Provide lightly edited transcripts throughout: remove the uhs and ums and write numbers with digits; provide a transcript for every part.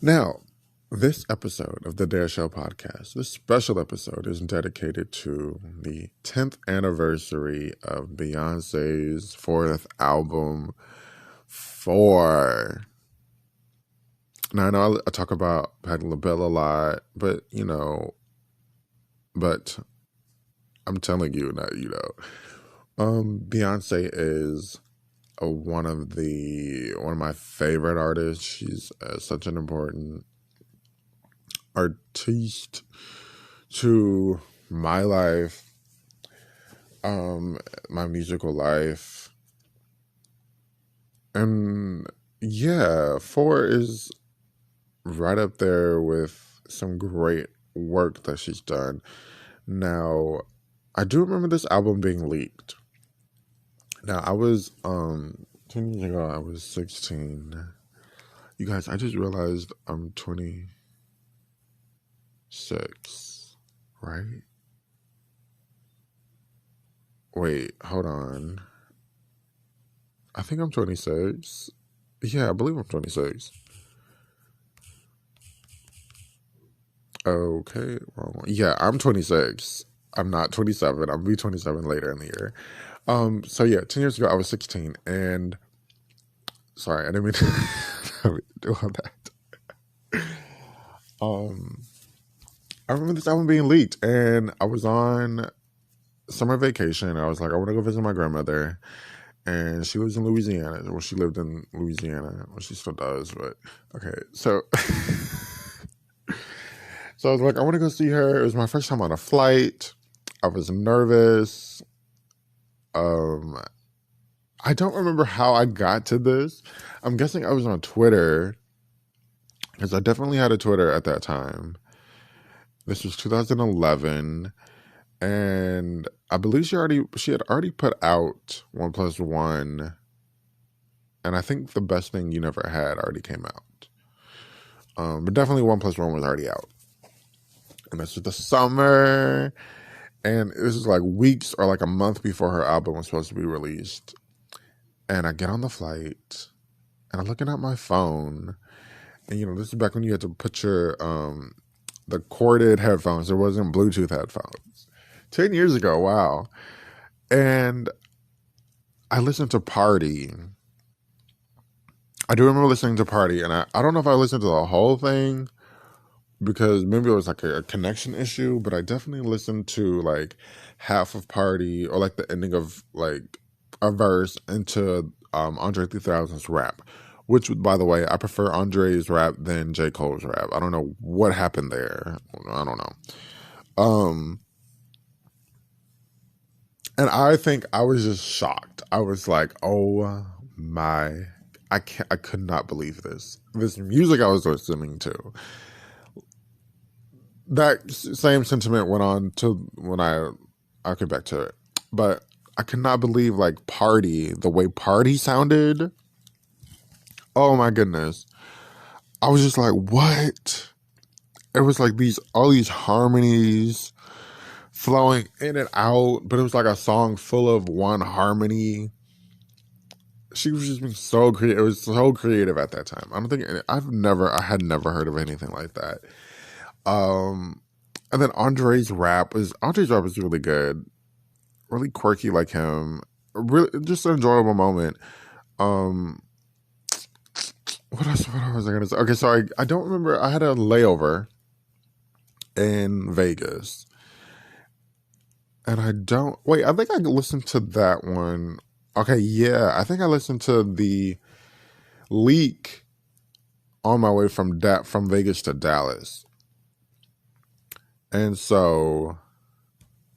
Now, this episode of the Dare Show podcast, this special episode is dedicated to the 10th anniversary of Beyonce's fourth album, 4. Now, I know I talk about Patti LaBelle a lot, but I'm telling you, not Beyonce is one of my favorite artists. She's such an important artiste to my life, my musical life, and yeah, 4 is right up there with some great work that she's done. Now, I do remember this album being leaked. Now, I was 10 years ago, I was 16. You guys, I just realized I'm 26, right? Wait, hold on. I think I'm 26. Yeah, I believe I'm 26. Okay, wrong one. Yeah, I'm 26. I'm not 27. I'll be 27 later in the year. So yeah, 10 years ago I was 16, and sorry, I didn't mean to, I didn't mean to do all that. I remember this album being leaked, and I was on summer vacation. I was like, I want to go visit my grandmother, and she lives in Louisiana. Well, she lived in Louisiana. Well, she still does, but okay. So, so I was like, I want to go see her. It was my first time on a flight. I was nervous. I don't remember how I got to this. I'm guessing I was on Twitter, because I definitely had a Twitter at that time. This was 2011, and I believe she had already put out 1+1, and I think The Best Thing You Never Had already came out. But definitely 1+1 was already out, and this was the summer, and this was like weeks or like a month before her album was supposed to be released. And I get on the flight, and I'm looking at my phone, and this is back when you had to put your the corded headphones. There wasn't Bluetooth headphones. 10 years ago, wow. And I listened to Party. I do remember listening to Party, and I don't know if I listened to the whole thing, because maybe it was like a connection issue, but I definitely listened to like half of Party, or like the ending of like a verse into Andre 3000's rap, which, by the way, I prefer Andre's rap than J. Cole's rap. I don't know what happened there. I don't know. And I think I was just shocked. I was like, oh my, I could not believe this music I was listening to. That same sentiment went on to when I'll get back to it, but I could not believe like Party, the way Party sounded. Oh my goodness. I was just like, what? It was like all these harmonies flowing in and out, but it was like a song full of one harmony. She was just being so creative. It was so creative at that time. I had never heard of anything like that. And then Andre's rap was really good. Really quirky like him. Really just an enjoyable moment. What was I gonna say? Okay, so I don't remember. I had a layover in Vegas, and I think I listened to that one. Okay, yeah, I think I listened to the leak on my way from Vegas to Dallas, and so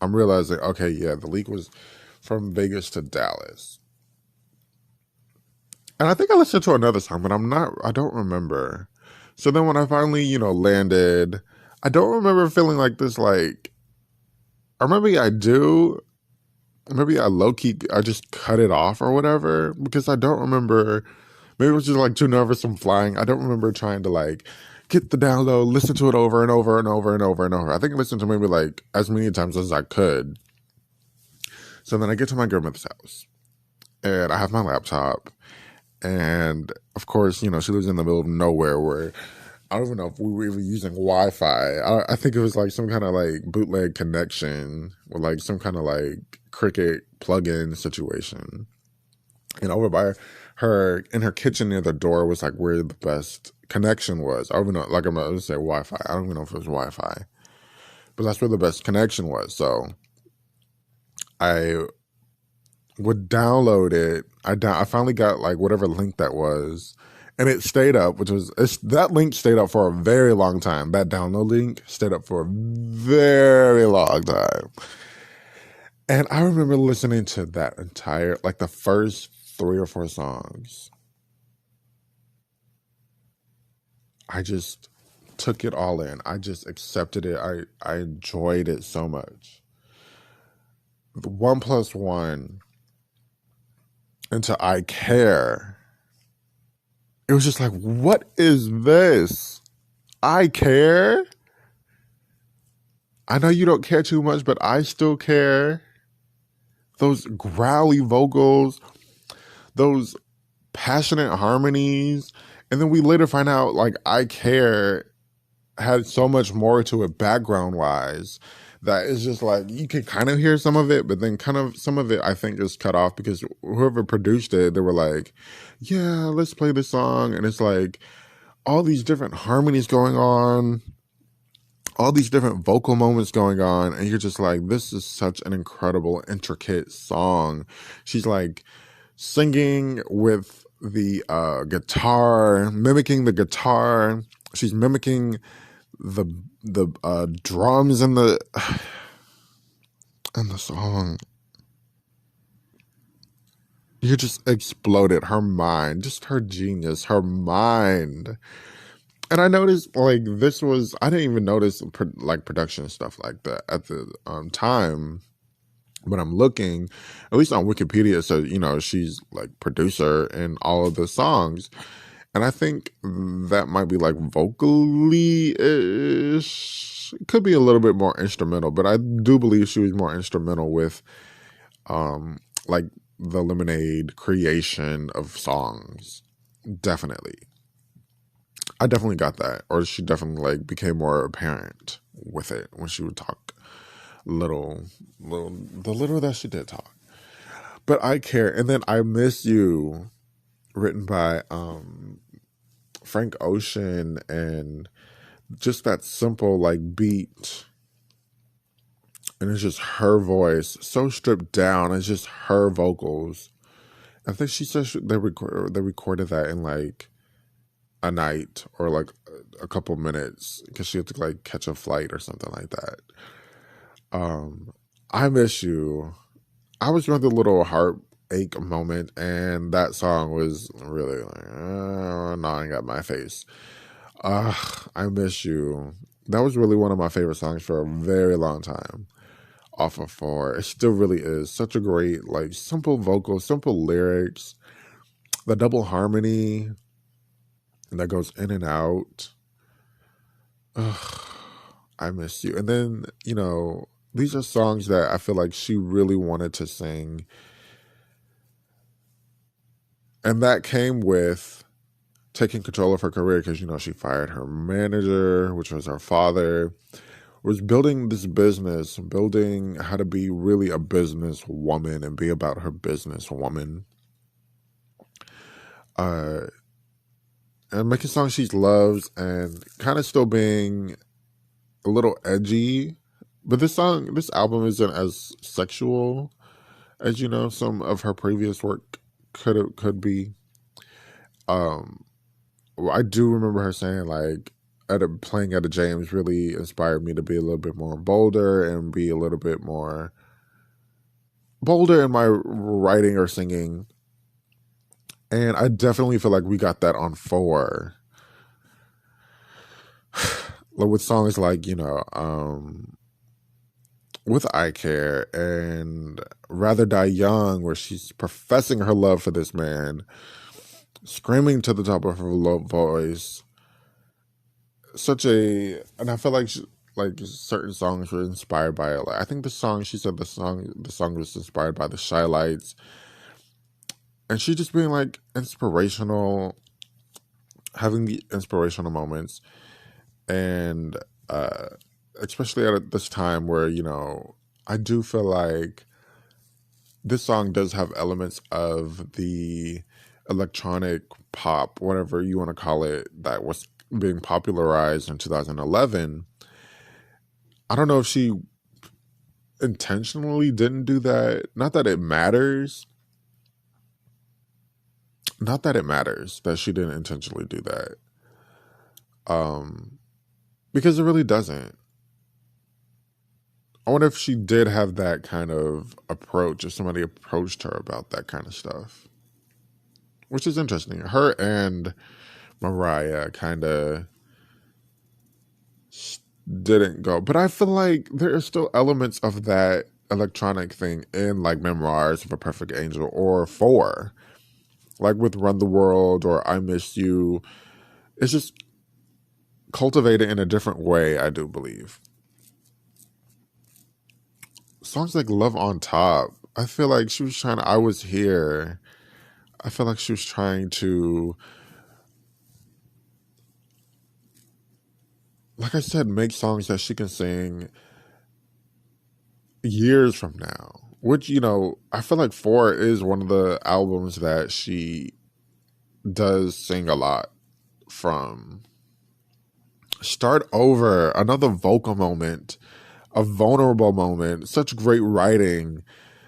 I'm realizing, okay, yeah, the leak was from Vegas to Dallas. And I think I listened to another song, but I don't remember. So then when I finally, landed, I don't remember feeling like this, like, or maybe I do. Maybe I low-key, I just cut it off or whatever, because I don't remember. Maybe it was just like too nervous from flying. I don't remember trying to like get the download, listen to it over and over and over and over and over. I think I listened to maybe like as many times as I could. So then I get to my grandmother's house, and I have my laptop. And of course, she lives in the middle of nowhere where I don't even know if we were even using Wi-Fi. I think it was like some kind of like bootleg connection or like some kind of like Cricket plug-in situation. And over by her in her kitchen near the door was like where the best connection was. I don't even know, like I'm going to say Wi-Fi. I don't even know if it was Wi-Fi, but that's where the best connection was. So I would download it. I finally got like whatever link that was, and it stayed up, that link stayed up for a very long time. That download link stayed up for a very long time. And I remember listening to that entire, like the first 3 or 4 songs. I just took it all in. I just accepted it. I enjoyed it so much. The 1+1 into I Care. It was just like, what is this? I care? I know you don't care too much, but I still care. Those growly vocals, those passionate harmonies. And then we later find out, like, I Care had so much more to it background wise that it's just like you can kind of hear some of it, but then kind of some of it I think is cut off because whoever produced it, they were like, yeah, let's play this song. And it's like all these different harmonies going on, all these different vocal moments going on. And you're just like, this is such an incredible, intricate song. She's like singing with the guitar, mimicking the guitar. She's mimicking the drums in the song. You just exploded her mind, just her genius, her mind. And I noticed like this was, I didn't even notice like production stuff like that at the time. But I'm looking, at least on Wikipedia, so you know she's like producer in all of the songs. And I think that might be like vocally-ish. It could be a little bit more instrumental, but I do believe she was more instrumental with like the Lemonade creation of songs. Definitely. I definitely got that. Or she definitely like became more apparent with it when she would talk the little that she did talk. But I Care. And then I Miss You, written by Frank Ocean, and just that simple like beat, and it's just her voice so stripped down. It's just her vocals. I think she said they recorded that in like a night or like a couple minutes because she had to like catch a flight or something like that. I Miss You. I was going through a little heartache moment, and that song was really like gnawing at my face. I Miss You. That was really one of my favorite songs for a very long time. Off of 4, it still really is such a great, like, simple vocals, simple lyrics, the double harmony that goes in and out. I Miss You. And then, you know, these are songs that I feel like she really wanted to sing. And that came with taking control of her career because, you know, she fired her manager, which was her father, was building this business, building how to be really a business woman and be about her business woman. And making songs she loves and kind of still being a little edgy. But this album isn't as sexual as, you know, some of her previous work could be. I do remember her saying like, playing Etta James really inspired me to be a little bit more bolder and be a little bit more bolder in my writing or singing. And I definitely feel like we got that on 4. With songs like, you know, with I Care and Rather Die Young, where she's professing her love for this man, screaming to the top of her low voice. And I feel like certain songs were inspired by it. Like, I think the song was inspired by the Shy Lights, and she just being like inspirational. having the inspirational moments, and especially at this time where, I do feel like this song does have elements of the electronic pop, whatever you want to call it, that was being popularized in 2011. I don't know if she intentionally didn't do that. Not that it matters. Not that it matters that she didn't intentionally do that. Because it really doesn't. I wonder if she did have that kind of approach, if somebody approached her about that kind of stuff. Which is interesting. Her and Mariah kind of didn't go. But I feel like there are still elements of that electronic thing in like Memoirs of a Perfect Angel or Four. Like with Run the World or I Miss You. It's just cultivated in a different way, I do believe. Songs like Love on Top, I feel like she was trying to, I Was Here. I feel like she was trying to, like I said, make songs that she can sing years from now. Which, I feel like Four is one of the albums that she does sing a lot from. Start Over, another vocal moment, a vulnerable moment, such great writing,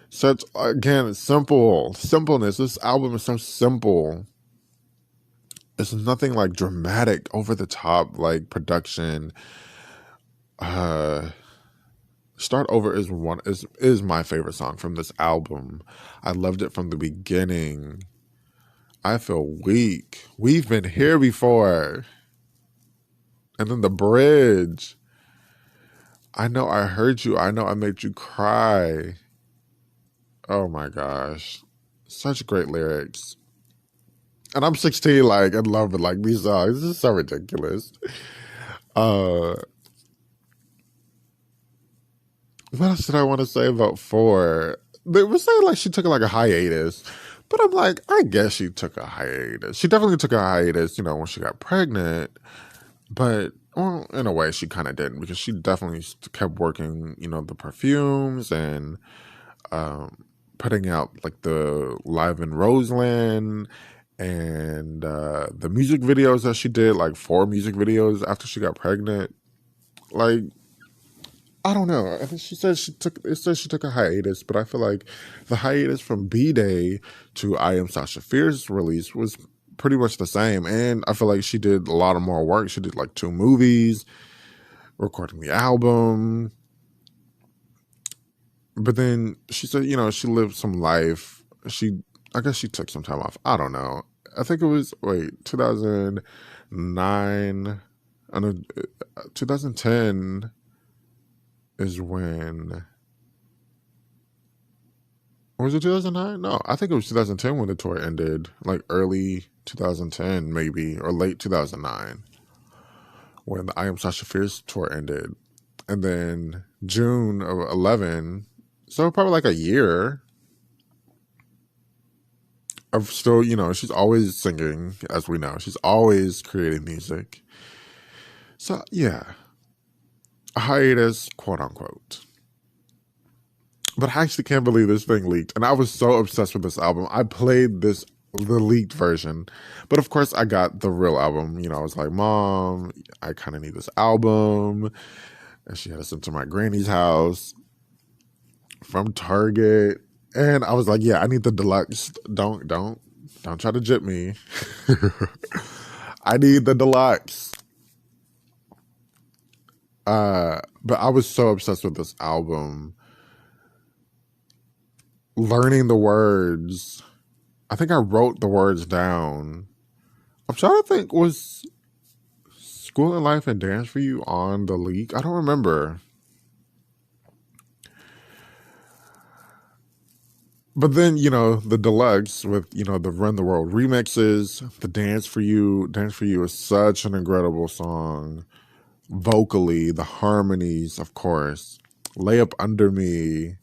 such, again, simpleness. This album is so simple. It's nothing like dramatic, over the top, like production. Start Over is my favorite song from this album. I loved it from the beginning. I Feel Weak. We've been here before. And then the bridge. I Know I Hurt You. I Know I Made You Cry. Oh my gosh. Such great lyrics. And I'm 16, like, in love with, like, these songs. This is so ridiculous. What else did I want to say about Four? They were saying, like, she took, like, a hiatus. But I'm like, I guess she took a hiatus. She definitely took a hiatus, when she got pregnant. But, well, in a way, she kind of didn't. Because she definitely kept working, the perfumes and putting out, like, the Live in Roseland and the music videos that she did, like 4 music videos after she got pregnant. Like, I don't know. I think she says she took a hiatus, but I feel like the hiatus from B-Day to I Am Sasha Fierce release was pretty much the same. And I feel like she did a lot of more work. She did like 2 movies, recording the album. But then she said, she lived some life. I guess she took some time off. I don't know. I think it was, 2009. I know, 2010 is when, or was it 2009? No, I think it was 2010 when the tour ended, like early 2010 maybe, or late 2009, when the I Am Sasha Fierce tour ended. And then June of 11, so probably like a year of still, she's always singing, as we know. She's always creating music. So, yeah, a hiatus, quote unquote. But I actually can't believe this thing leaked. And I was so obsessed with this album. I played the leaked version. But of course, I got the real album. I was like, Mom, I kind of need this album. And she had it sent to my granny's house from Target. And I was like, yeah, I need the deluxe. Don't try to jip me. I need the deluxe. But I was so obsessed with this album. Learning the words. I think I wrote the words down. I'm trying to think, was School and Life and Dance for You on the leak? I don't remember. But then, the deluxe with, the Run the World remixes, the Dance for You. Dance for You is such an incredible song. Vocally, the harmonies, of course. Lay Up Under Me.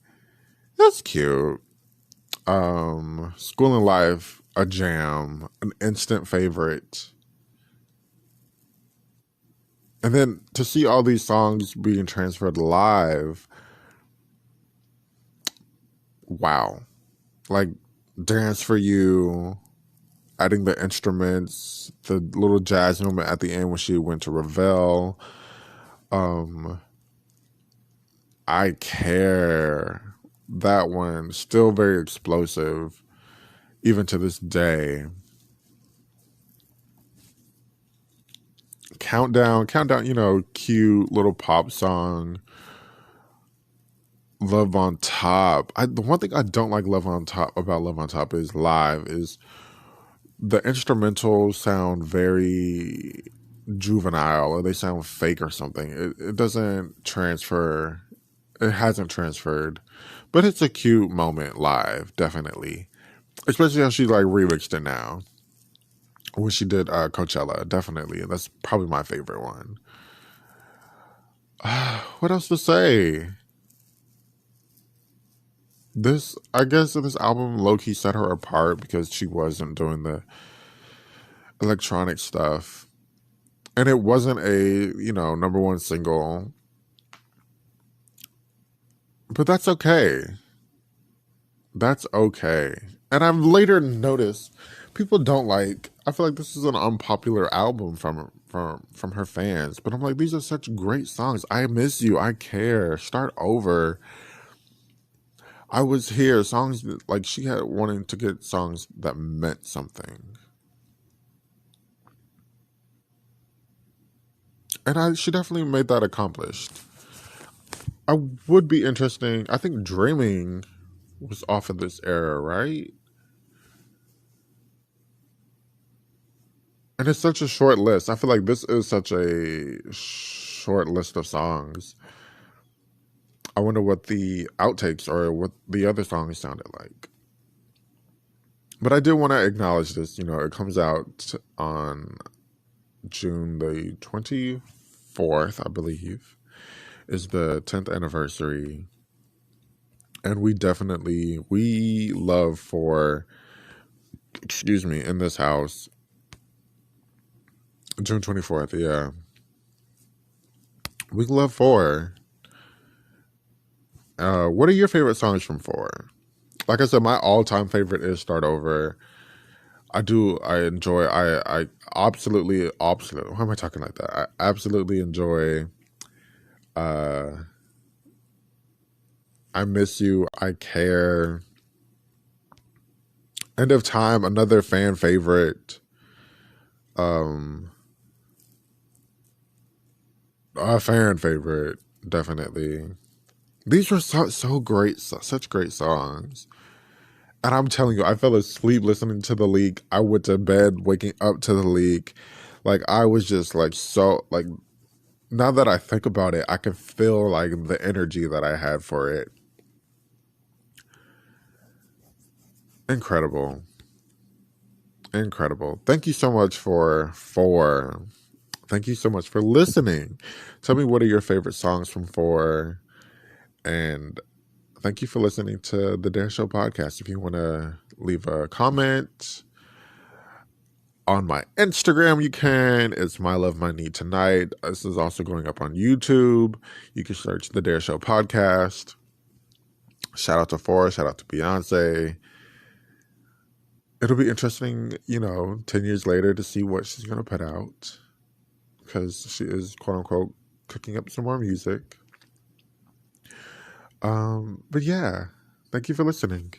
That's cute. School and Life, a jam, an instant favorite. And then to see all these songs being transferred live, wow. Like Dance for You, adding the instruments, the little jazz moment at the end when she went to Ravel. Um, I Care. That one, still very explosive, even to this day. Countdown, cute little pop song. Love on Top. The one thing I don't like Love on Top about Love on Top is live is the instrumentals sound very juvenile or they sound fake or something. It doesn't transfer. It hasn't transferred, but it's a cute moment live, definitely. Especially how she like remixed it now when she did Coachella, definitely. That's probably my favorite one. What else to say? I guess this album low key set her apart because she wasn't doing the electronic stuff. And it wasn't a, number one single. But that's okay. That's okay. And I've later noticed people don't like. I feel like this is an unpopular album from her fans, but I'm like, these are such great songs. I Miss You, I Care, Start Over. I Was Here. Songs like she had wanting to get songs that meant something, and she definitely made that accomplished. I would be interesting. I think Dreaming was off of this era, right? And it's such a short list. I feel like this is such a short list of songs. I wonder what the outtakes or what the other songs sounded like. But I do want to acknowledge this. It comes out on June the 24th, I believe, is the 10th anniversary. And we love for, excuse me, in this house, June 24th, yeah. We love Four. What are your favorite songs from Four? Like I said, my all-time favorite is Start Over. I absolutely, why am I talking like that? I absolutely enjoy uh, I Miss You, I Care. End of Time, another fan favorite. Um, a fan favorite, definitely. These were so great, such great songs. And I'm telling you, I fell asleep listening to the leak. I went to bed waking up to the leak. Like I was just like so like now that I think about it, I can feel like the energy that I had for it. Incredible. Incredible. Thank you so much for thank you so much for listening. Tell me what are your favorite songs from Four, and thank you for listening to the Dare Show podcast. If you want to leave a comment on my Instagram, you can. It's My Love, My Need Tonight. This is also going up on YouTube. You can search the Dare Show podcast. Shout out to Four. Shout out to Beyonce. It'll be interesting, 10 years later to see what she's going to put out because she is, quote unquote, cooking up some more music. But yeah, thank you for listening.